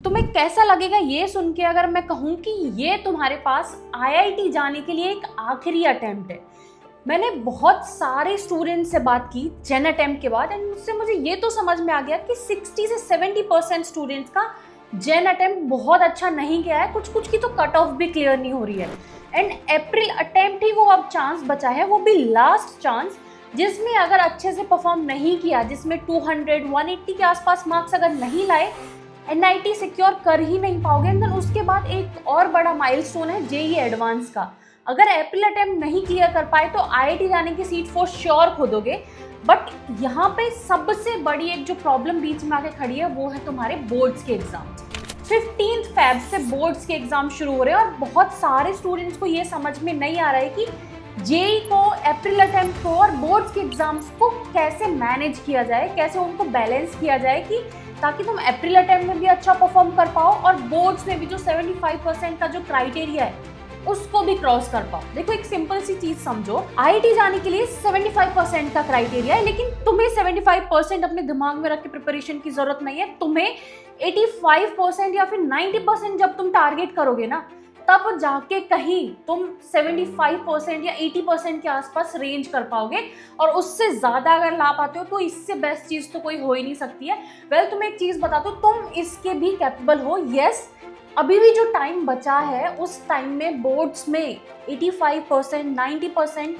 तुम्हें कैसा लगेगा ये सुन के अगर मैं कहूँ कि ये तुम्हारे पास आईआईटी जाने के लिए एक आखिरी अटेम्प्ट है। मैंने बहुत सारे स्टूडेंट्स से बात की जेन अटेम्प्ट के बाद, एंड उससे मुझे ये तो समझ में आ गया कि 60 से 70% स्टूडेंट्स का जेन अटेम्प्ट बहुत अच्छा नहीं गया है। कुछ कुछ की तो कट ऑफ भी क्लियर नहीं हो रही है, एंड अप्रैल अटेम्प्ट ही वो अब चांस बचा है, वो भी लास्ट चांस, जिसमें अगर अच्छे से परफॉर्म नहीं किया, जिसमें 200 180 के आसपास मार्क्स अगर नहीं लाए, एनआईटी सिक्योर कर ही नहीं पाओगे। एंड उसके बाद एक और बड़ा माइलस्टोन है जेईई एडवांस का। अगर अप्रैल अटेम्प्ट नहीं क्लियर कर पाए तो आईआईटी जाने की सीट फॉर श्योर खोदोगे। बट यहाँ पे सबसे बड़ी एक जो प्रॉब्लम बीच में आके खड़ी है वो है तुम्हारे बोर्ड्स के एग्जाम। 15 फेब से बोर्ड्स के एग्जाम शुरू हो रहे हैं और बहुत सारे स्टूडेंट्स को ये समझ में नहीं आ रहा है कि जेईई को, अप्रैल अटेम्प्ट को और बोर्ड्स के एग्जाम्स को कैसे मैनेज किया जाए, कैसे उनको बैलेंस किया जाए कि ताकि तुम अप्रैल अटेम्प्ट में भी अच्छा परफॉर्म कर पाओ और बोर्ड्स में भी जो 75% का जो क्राइटेरिया है उसको भी क्रॉस कर पाओ। देखो एक सिंपल सी चीज समझो, आईआईटी जाने के लिए 75% का क्राइटेरिया है, लेकिन तुम्हें 75% अपने दिमाग में रख के प्रिपरेशन की जरूरत नहीं है। तुम्हें 85% या फिर 90% जब तुम टारगेट करोगे ना, तब जाके कहीं तुम 75% या 80% के आसपास रेंज कर पाओगे। और उससे ज्यादा अगर ला पाते हो तो इससे बेस्ट चीज तो कोई हो ही नहीं सकती है। वेल, तुम्हें एक चीज बता दो, तुम इसके भी कैपेबल हो। यस, अभी भी जो टाइम बचा है उस टाइम में बोर्ड्स में 85% 90%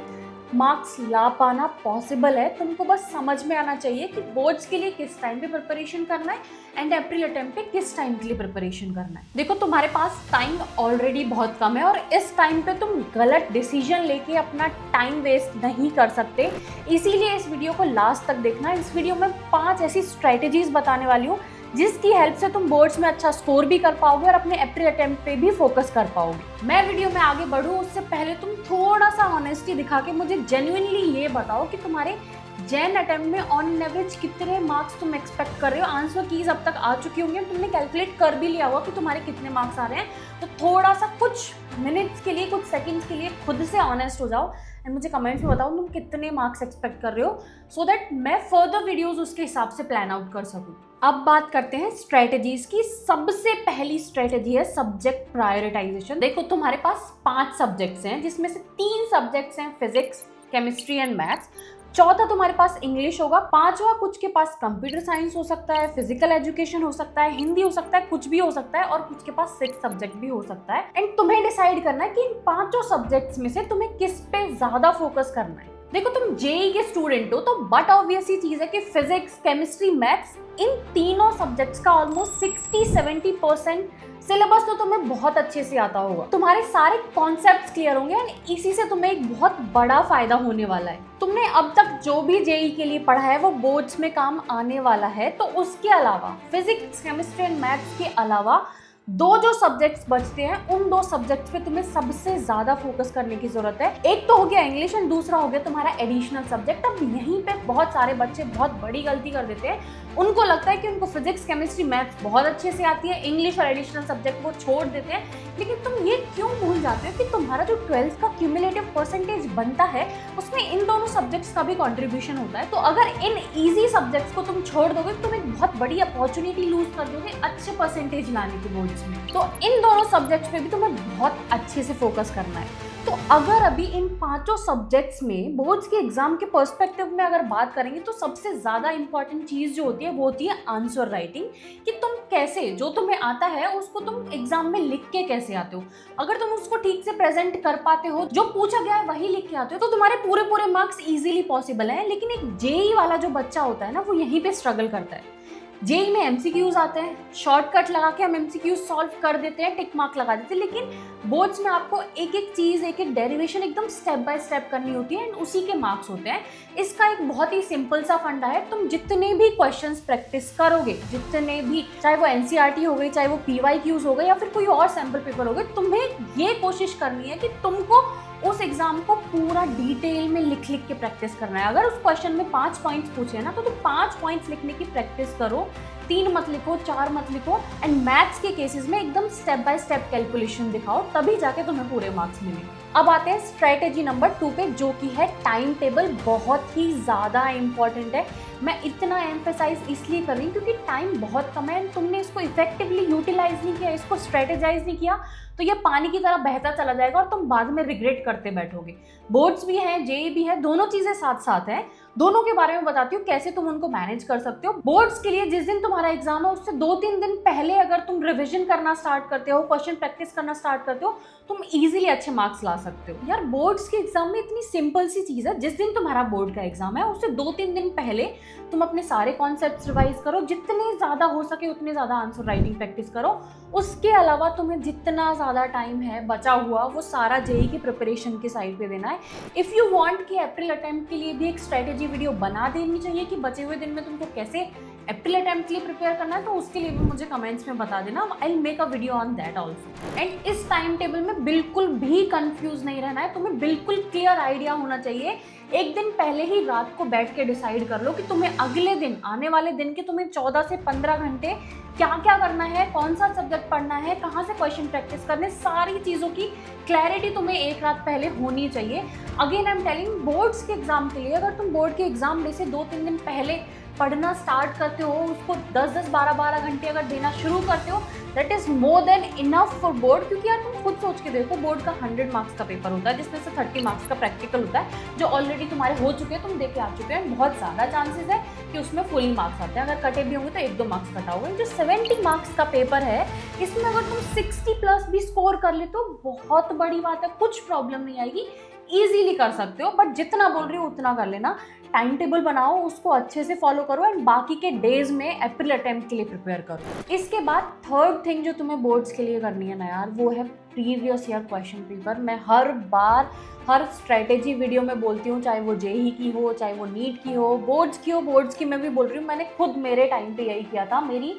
मार्क्स ला पाना पॉसिबल है। तुमको बस समझ में आना चाहिए कि बोर्ड्स के लिए किस टाइम पे प्रिपरेशन करना है एंड अप्रैल अटेम्प्ट पे किस टाइम के लिए प्रिपरेशन करना है। देखो तुम्हारे पास टाइम ऑलरेडी बहुत कम है और इस टाइम पे तुम गलत डिसीजन लेके अपना टाइम वेस्ट नहीं कर सकते। इसीलिए इस वीडियो को लास्ट तक देखना। इस वीडियो में 5 ऐसी स्ट्रेटेजीज बताने वाली हूँ जिसकी हेल्प से तुम बोर्ड्स में अच्छा स्कोर भी कर पाओगे और अपने अप्रैल अटेम्प्ट पे भी फोकस कर पाओगे। मैं वीडियो में आगे बढ़ूं उससे पहले तुम थोड़ा सा ऑनेस्टी दिखा के मुझे जेन्युइनली ये बताओ कि तुम्हारे जेन अटेम्प्ट में ऑन एवरेज कितने मार्क्स तुम एक्सपेक्ट कर रहे हो। आंसर कीज अब तक आ चुकी होंगी, तुमने कैलकुलेट कर भी लिया होगा कि तुम्हारे कितने मार्क्स आ रहे हैं। तो थोड़ा सा कुछ मिनट्स के लिए, कुछ सेकंड्स के लिए खुद से ऑनेस्ट हो जाओ एंड मुझे कमेंट्स में बताओ तुम कितने मार्क्स एक्सपेक्ट कर रहे हो, सो दैट मैं फर्दर वीडियोस उसके हिसाब से प्लान आउट कर सकूं। अब बात करते हैं स्ट्रेटेजीज की। सबसे पहली स्ट्रेटेजी है सब्जेक्ट प्रायोरिटाइजेशन। देखो तुम्हारे पास 5 सब्जेक्ट्स हैं, जिसमें से 3 सब्जेक्ट्स हैं फिजिक्स, केमिस्ट्री एंड मैथ्स। चौथा तुम्हारे पास इंग्लिश होगा। 5वां कुछ के पास कंप्यूटर साइंस हो सकता है, फिजिकल एजुकेशन हो सकता है, हिंदी हो सकता है, कुछ भी हो सकता है, और कुछ के पास 6 सब्जेक्ट भी हो सकता है। एंड तुम्हें डिसाइड करना है कि इन 5 सब्जेक्ट्स में से तुम्हें किस पे ज्यादा फोकस करना है। देखो तुम जेईई के स्टूडेंट हो तो बट ऑब्वियस ही चीज है कि फिजिक्स, केमिस्ट्री, मैथ्स, इन तीनों सब्जेक्ट्स का ऑलमोस्ट 60-70% सिलेबस तो तुम्हें बहुत अच्छे से आता होगा। तुम्हारे सारे कॉन्सेप्ट्स क्लियर होंगे एंड इसी से तुम्हें एक बहुत बड़ा फायदा होने वाला है। तुमने अब तक जो भी जेईई के लिए पढ़ा है वो बोर्ड्स में काम आने वाला है। तो उसके अलावा फिजिक्स, केमिस्ट्री एंड मैथ्स के अलावा 2 जो सब्जेक्ट्स बचते हैं, उन 2 सब्जेक्ट्स पे तुम्हें सबसे ज्यादा फोकस करने की जरूरत है। एक तो हो गया इंग्लिश एंड दूसरा हो गया तुम्हारा एडिशनल सब्जेक्ट। अब यहीं पे बहुत सारे बच्चे बहुत बड़ी गलती कर देते हैं। उनको लगता है कि उनको फिजिक्स, केमिस्ट्री, मैथ्स बहुत अच्छे से आती है, इंग्लिश और एडिशनल सब्जेक्ट वो छोड़ देते हैं। लेकिन तुम ये क्यों भूल जाते हो कि तुम्हारा जो 12th का क्यूमुलेटिव परसेंटेज बनता है उसमें इन दोनों सब्जेक्ट्स का भी कॉन्ट्रीब्यूशन होता है। तो अगर इन ईजी सब्जेक्ट्स को तुम छोड़ दोगे तो तुम एक बहुत बड़ी अपॉर्चुनिटी लूज कर दोगे अच्छे परसेंटेज लाने के बोर्ड्स में। तो इन दोनों सब्जेक्ट्स पे भी तुम्हें बहुत अच्छे से फोकस करना है। तो अगर अभी इन 5 सब्जेक्ट्स में बोर्ड्स के एग्जाम के पर्सपेक्टिव में अगर बात करेंगे तो सबसे ज्यादा इंपॉर्टेंट चीज जो होती है वो होती है आंसर राइटिंग, कि तुम कैसे जो तुम्हें आता है उसको तुम एग्जाम में लिख के कैसे आते हो। अगर तुम उसको ठीक से प्रेजेंट कर पाते हो, जो पूछा गया है वही लिख के आते हो, तो तुम्हारे पूरे मार्क्स इजीली पॉसिबल है। लेकिन एक जेईई वाला जो बच्चा होता है ना, वो यहीं पे स्ट्रगल करता है। जेईई में एमसीक्यूज आते हैं, शॉर्टकट लगा के हम एमसीक्यूज सॉल्व कर देते हैं, टिक मार्क लगा देते हैं। लेकिन बोर्ड्स में आपको एक एक चीज, एक एक डेरिवेशन एकदम स्टेप बाय स्टेप करनी होती है एंड उसी के मार्क्स होते हैं। इसका एक बहुत ही सिंपल सा फंडा है, तुम जितने भी क्वेश्चंस प्रैक्टिस करोगे, जितने भी, चाहे वो एनसीईआरटी हो गई, चाहे वो पीवाईक्यूज हो गए या फिर कोई और सैम्पल पेपर हो गए, तुम्हें ये कोशिश करनी है कि तुमको उस एग्जाम को पूरा डिटेल में लिख के प्रैक्टिस करना है। अगर उस क्वेश्चन में 5 पॉइंट्स पूछे ना तो तुम 5 पॉइंट्स लिखने की प्रैक्टिस करो। 3 मत लिखो, 4 मत लिखो, एंड मैथ्स के केसेस में एकदम स्टेप बाय स्टेप कैलकुलेशन दिखाओ, तभी जाके तुम्हें पूरे मार्क्स मिलेंगे। अब आते हैं स्ट्रेटेजी नंबर 2 पे, जो कि है टाइम टेबल। बहुत ही ज़्यादा इंपॉर्टेंट है। मैं इतना एम्फेसाइज इसलिए कर रही हूँ क्योंकि टाइम बहुत कम है, तुमने इसको इफेक्टिवली यूटिलाइज नहीं किया, इसको स्ट्रेटेजाइज नहीं किया, तो ये पानी की तरह बहता चला जाएगा और तुम बाद में रिग्रेट करते बैठोगे। बोर्ड्स भी हैं, जेई भी है, दोनों चीज़ें साथ साथ हैं। दोनों के बारे में बताती हूँ कैसे तुम उनको मैनेज कर सकते हो। बोर्ड्स के लिए जिस दिन तुम्हारा एग्जाम है उससे 2-3 दिन पहले अगर तुम रिवीजन करना स्टार्ट करते हो, क्वेश्चन प्रैक्टिस करना स्टार्ट करते हो, तुम इजीली अच्छे मार्क्स ला सकते हो। यार बोर्ड्स के एग्जाम में इतनी सिंपल सी चीज़ है, जिस दिन तुम्हारा बोर्ड का एग्जाम है उससे 2-3 दिन पहले तुम अपने सारे कॉन्सेप्ट्स रिवाइज करो, जितने ज़्यादा हो सके उतने ज़्यादा आंसर राइटिंग प्रैक्टिस करो। उसके अलावा तुम्हें जितना ज़्यादा टाइम है बचा हुआ वो सारा जेई की प्रिपरेशन के साइड पे देना है। इफ़ यू वांट कि अप्रैल अटेम्प्ट के लिए भी एक स्ट्रेटेजी वीडियो बना देनी चाहिए कि बचे हुए दिन में तुमको कैसे अप्रैल अटेम्प्ट के लिए प्रिपेयर करना है, तो उसके लिए भी मुझे कमेंट्स में बता देना, I will make a video on that also. And इस टाइम टेबल में बिल्कुल भी कंफ्यूज नहीं रहना है, तुम्हें बिल्कुल क्लियर आइडिया होना चाहिए। एक दिन पहले ही रात को बैठ के डिसाइड कर लो कि तुम्हें अगले दिन, आने वाले दिन के तुम्हें 14 से 15 घंटे क्या क्या करना है, कौन सा सब्जेक्ट पढ़ना है, कहाँ से क्वेश्चन प्रैक्टिस करने, सारी चीज़ों की क्लैरिटी तुम्हें एक रात पहले होनी चाहिए। Again I am telling, boards के एग्जाम के लिए अगर तुम बोर्ड के एग्जाम डे से 2-3 दिन पहले पढ़ना स्टार्ट करते हो, उसको 10-10, 12-12 घंटे अगर देना शुरू करते हो, that is more than enough for board. क्योंकि यार तुम खुद सोच के देखो, बोर्ड का 100 मार्क्स का पेपर होता है जिसमें से 30 मार्क्स का प्रैक्टिकल होता है, जो ऑलरेडी तुम्हारे हो चुके हैं, तुम दे के आ चुके हैं। बहुत ज़्यादा चांसेस है कि उसमें फुल मार्क्स आते हैं, अगर कटे भी होंगे तो 1-2 मार्क्स कटा होगा। जो 70 मार्क्स का पेपर है, इसमें अगर तुम 60+ भी स्कोर कर ले तो बहुत बड़ी बात है, कुछ प्रॉब्लम नहीं आएगी, ईजीली कर सकते हो। बट जितना बोल रही हो उतना कर लेना, टाइम टेबल बनाओ, उसको अच्छे से फॉलो करो, एंड बाकी के डेज में अप्रैल अटेम्प्ट के लिए प्रिपेयर करो। इसके बाद थर्ड थिंग जो तुम्हें बोर्ड्स के लिए करनी है ना यार, वो है प्रीवियस ईयर क्वेश्चन पेपर। मैं हर बार हर स्ट्रेटेजी वीडियो में बोलती हूँ, चाहे वो जेई की हो, चाहे वो नीट की हो, बोर्ड्स की हो, बोर्ड्स की मैं भी बोल रही हूँ। मैंने खुद मेरे टाइम पे यही किया था। मेरी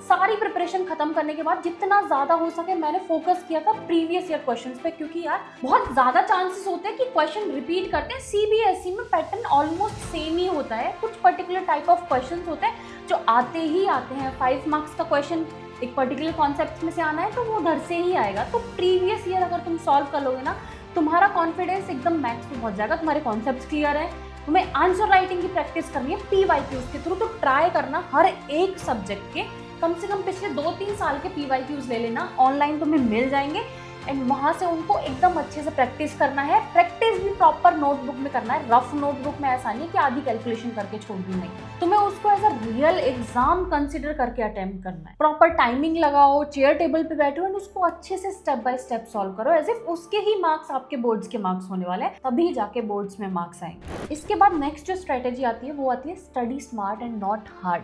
सारी प्रिपरेशन खत्म करने के बाद जितना ज़्यादा हो सके मैंने फोकस किया था प्रीवियस ईयर क्वेश्चंस पे, क्योंकि यार बहुत ज़्यादा चांसेस होते हैं कि क्वेश्चन रिपीट करते हैं। सीबीएसई में पैटर्न ऑलमोस्ट सेम ही होता है, कुछ पर्टिकुलर टाइप ऑफ क्वेश्चंस होते हैं जो आते ही आते हैं। 5 मार्क्स का क्वेश्चन एक पर्टिकुलर कॉन्सेप्ट में से आना है तो वो उधर से ही आएगा। तो प्रीवियस ईयर अगर तुम सॉल्व कर लोगे ना, तुम्हारा कॉन्फिडेंस एकदम मैक्स पे पहुंच जाएगा, तुम्हारे कॉन्सेप्ट्स क्लियर है, तुम्हें आंसर राइटिंग की प्रैक्टिस करनी है पीवाईक्यूज के थ्रू। तो ट्राई करना हर एक सब्जेक्ट के कम से कम पिछले 2-3 साल के पीवाईक्यूज ले लेना, ऑनलाइन तुम्हें मिल जाएंगे, एंड वहाँ से उनको एकदम अच्छे से प्रैक्टिस करना है। प्रैक्टिस भी प्रॉपर नोटबुक में करना है, रफ नोटबुक में ऐसा नहीं कि आधी कैलकुलेशन करके छोड़ दी, नहीं, तुम्हें उसको as a real exam consider करके अटेम्प्ट करना है। प्रॉपर टाइमिंग लगाओ, चेयर टेबल पे बैठो एंड उसको अच्छे से स्टेप बाय स्टेप सॉल्व करो, एज इफ उसके ही मार्क्स आपके बोर्ड्स के मार्क्स होने वाले हैं, तभी जाके बोर्ड्स में मार्क्स आएंगे। इसके बाद नेक्स्ट जो स्ट्रेटेजी आती है वो आती है study smart and not hard.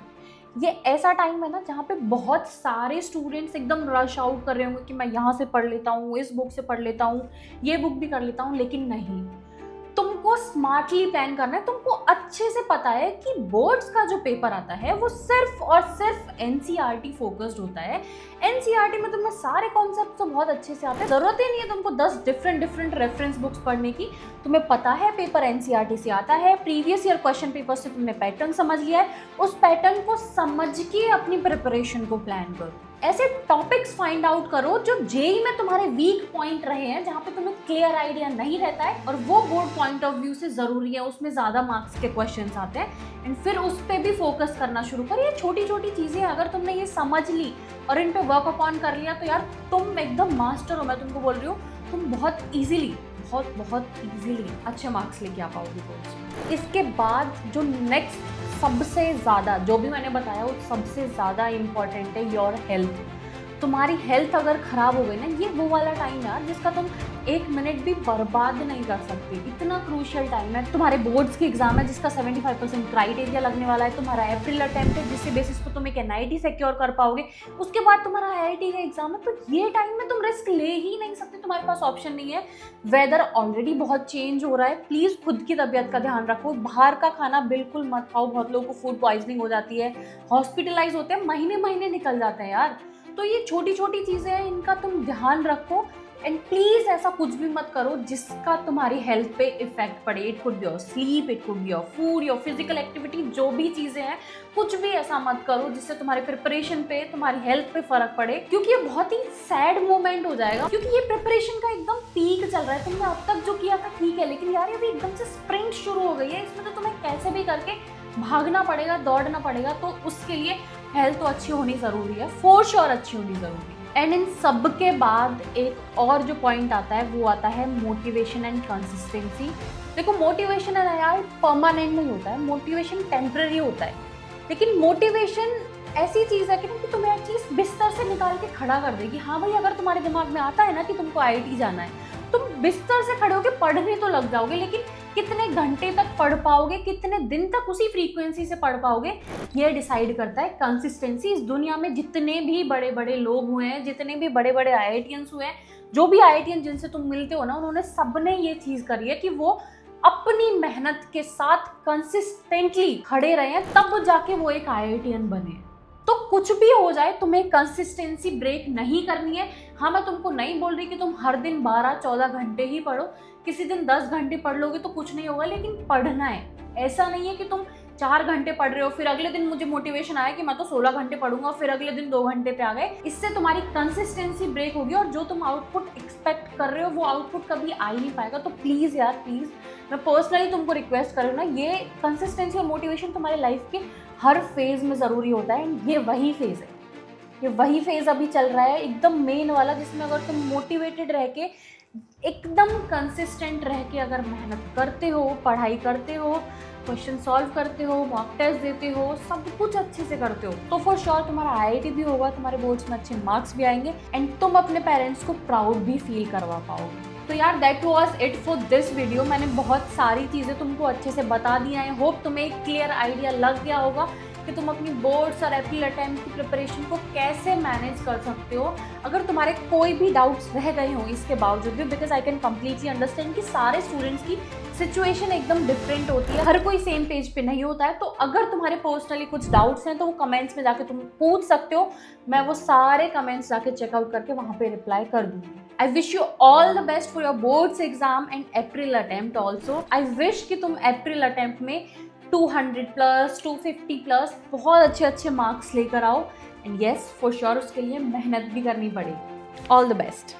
ये ऐसा टाइम है ना जहाँ पे बहुत सारे स्टूडेंट्स एकदम रश आउट कर रहे होंगे कि मैं यहाँ से पढ़ लेता हूँ, इस बुक से पढ़ लेता हूँ, ये बुक भी कर लेता हूँ, लेकिन नहीं, तुमको स्मार्टली प्लान करना है। तुमको अच्छे से पता है कि बोर्ड्स का जो पेपर आता है वो सिर्फ और सिर्फ एनसीईआरटी फोकस्ड होता है। एनसीईआरटी में तुम्हें सारे कॉन्सेप्ट तो बहुत अच्छे से आते हैं, जरूरत ही नहीं है तुमको 10 डिफरेंट रेफरेंस बुक्स पढ़ने की। तुम्हें पता है पेपर एनसीईआरटी से आता है, प्रीवियस ईयर क्वेश्चन पेपर से तुमने पैटर्न समझ लिया है, उस पैटर्न को समझ के अपनी प्रिपरेशन को प्लान करो। ऐसे टॉपिक्स फाइंड आउट करो जो जेई में तुम्हारे वीक पॉइंट रहे हैं, जहाँ पे तुम्हें क्लियर आइडिया नहीं रहता है और वो बोर्ड पॉइंट ऑफ व्यू से जरूरी है, उसमें ज्यादा मार्क्स के क्वेश्चंस आते हैं, एंड फिर उस पर भी फोकस करना शुरू करो। ये छोटी छोटी चीजें अगर तुमने ये समझ ली और इन पे वर्क अपॉन कर लिया तो यार तुम एकदम मास्टर हो। मैं तुमको बोल रही हूँ, तुम बहुत ईजिली अच्छे मार्क्स लेके आ पाओगे बोर्ड्स में। इसके बाद जो नेक्स्ट सबसे ज़्यादा, जो भी मैंने बताया वो सबसे ज़्यादा इम्पॉर्टेंट है योर हेल्थ। तुम्हारी हेल्थ अगर ख़राब हो गई ना, ये वो वाला टाइम यार जिसका तुम 1 मिनट भी बर्बाद नहीं कर सकते। इतना क्रूशियल टाइम है। तुम्हारे बोर्ड्स की एग्जाम है जिसका 75% क्राइटेरिया लगने वाला है, तुम्हारा अप्रैल अटेम्प्ट है जिससे बेसिस पर तुम एक एनआईटी सिक्योर कर पाओगे, उसके बाद तुम्हारा आईआईटी का एग्जाम है। तो ये टाइम में तुम रिस्क ले ही नहीं सकते, तुम्हारे पास ऑप्शन नहीं है। वेदर ऑलरेडी बहुत चेंज हो रहा है, प्लीज़ खुद की तबीयत का ध्यान रखो। बाहर का खाना बिल्कुल मत खाओ, बहुत लोगों को फूड पॉइजनिंग हो जाती है, हॉस्पिटलाइज होते हैं, महीने निकल जाते हैं यार। तो ये छोटी छोटी चीज़ें हैं, इनका तुम ध्यान रखो। एंड प्लीज ऐसा कुछ भी मत करो जिसका तुम्हारी हेल्थ पे इफेक्ट पड़े। It could be your sleep, it could be your food, your physical activity, जो भी चीजें हैं, कुछ भी ऐसा मत करो जिससे तुम्हारे प्रिपरेशन पे, तुम्हारी हेल्थ पे फर्क पड़े, क्योंकि ये बहुत ही सैड मोमेंट हो जाएगा। क्योंकि ये प्रिपरेशन का एकदम पीक चल रहा है, तुमने अब तक जो किया था ठीक है, लेकिन यार अभी एकदम से स्प्रिंट शुरू हो गई है, इसमें तो तुम्हें कैसे भी करके भागना पड़ेगा, दौड़ना पड़ेगा। तो उसके लिए हेल्थ तो अच्छी होनी जरूरी है, फॉर श्योर अच्छी होनी जरूरी है। एंड इन सब के बाद एक और जो पॉइंट आता है वो आता है मोटिवेशन एंड कंसिस्टेंसी। देखो मोटिवेशन है ना यार, परमानेंट नहीं होता है, मोटिवेशन टेम्पररी होता है। लेकिन मोटिवेशन ऐसी चीज़ है कि तुम्हें एटलीस्ट बिस्तर से निकाल के खड़ा कर देगी। हाँ भाई, अगर तुम्हारे दिमाग में आता है ना कि तुमको IIT जाना है, तुम बिस्तर से खड़े होकर पढ़ने तो लग जाओगे, लेकिन कितने घंटे तक पढ़ पाओगे, कितने दिन तक उसी फ्रीक्वेंसी से पढ़ पाओगे, ये डिसाइड करता है कंसिस्टेंसी। इस दुनिया में जितने भी बड़े बड़े लोग हुए हैं, जितने भी बड़े बड़े IITians हुए हैं, जो भी IITian जिनसे तुम मिलते हो ना, उन्होंने सबने ये चीज़ करी है कि वो अपनी मेहनत के साथ कंसिस्टेंटली खड़े रहे हैं, तब जाके वो एक IITian बने। तो कुछ भी हो जाए, तुम्हें कंसिस्टेंसी ब्रेक नहीं करनी है। हाँ, मैं तुमको नहीं बोल रही कि तुम हर दिन 12-14 घंटे ही पढ़ो, किसी दिन 10 घंटे पढ़ लोगे तो कुछ नहीं होगा, लेकिन पढ़ना है। ऐसा नहीं है कि तुम 4 घंटे पढ़ रहे हो, फिर अगले दिन मुझे मोटिवेशन आया कि मैं तो 16 घंटे पढ़ूंगा, फिर अगले दिन 2 घंटे पे आ गए। इससे तुम्हारी कंसिस्टेंसी ब्रेक होगी और जो तुम आउटपुट एक्सपेक्ट कर रहे हो वो आउटपुट कभी आ ही नहीं पाएगा। तो प्लीज़ यार, प्लीज़, मैं पर्सनली तुमको रिक्वेस्ट कर रही हूँ ना, ये कंसिस्टेंसी और मोटिवेशन तुम्हारे लाइफ के हर फेज में ज़रूरी होता है। एंड ये वही फेज़ है, ये वही फेज़ अभी चल रहा है, एकदम मेन वाला, जिसमें अगर तुम मोटिवेटेड रह के, एकदम कंसिस्टेंट रह के अगर मेहनत करते हो, पढ़ाई करते हो, क्वेश्चन सॉल्व करते हो, मॉक टेस्ट देते हो, सब कुछ अच्छे से करते हो, तो फॉर श्योर तुम्हारा IIT भी होगा, तुम्हारे बोर्ड्स में अच्छे मार्क्स भी आएंगे, एंड तुम अपने पेरेंट्स को प्राउड भी फील करवा पाओगे। तो यार that was it for this video. मैंने बहुत सारी चीज़ें तुमको अच्छे से बता दी हैं। होप तुम्हें एक क्लियर आइडिया लग गया होगा कि तुम अपनी बोर्ड्स और एप्रिल अटेम्प्ट की प्रिपरेशन को कैसे मैनेज कर सकते हो। अगर तुम्हारे कोई भी डाउट्स रह गए हों इसके बावजूद भी, because I can completely understand कि सारे स्टूडेंट्स की सिचुएशन एकदम डिफरेंट होती है, हर कोई सेम पेज पे नहीं होता है। तो अगर तुम्हारे पर्सनली कुछ डाउट्स हैं तो वो कमेंट्स में जाके तुम पूछ सकते हो, मैं वो सारे कमेंट्स जाके चेकआउट करके वहाँ पे रिप्लाई कर दूँगी। I wish you all the best for your boards exam and April attempt also. I wish कि तुम April attempt में 200+, 250+ बहुत अच्छे अच्छे मार्क्स लेकर आओ, एंड yes, for sure उसके लिए मेहनत भी करनी पड़ेगी। All the best.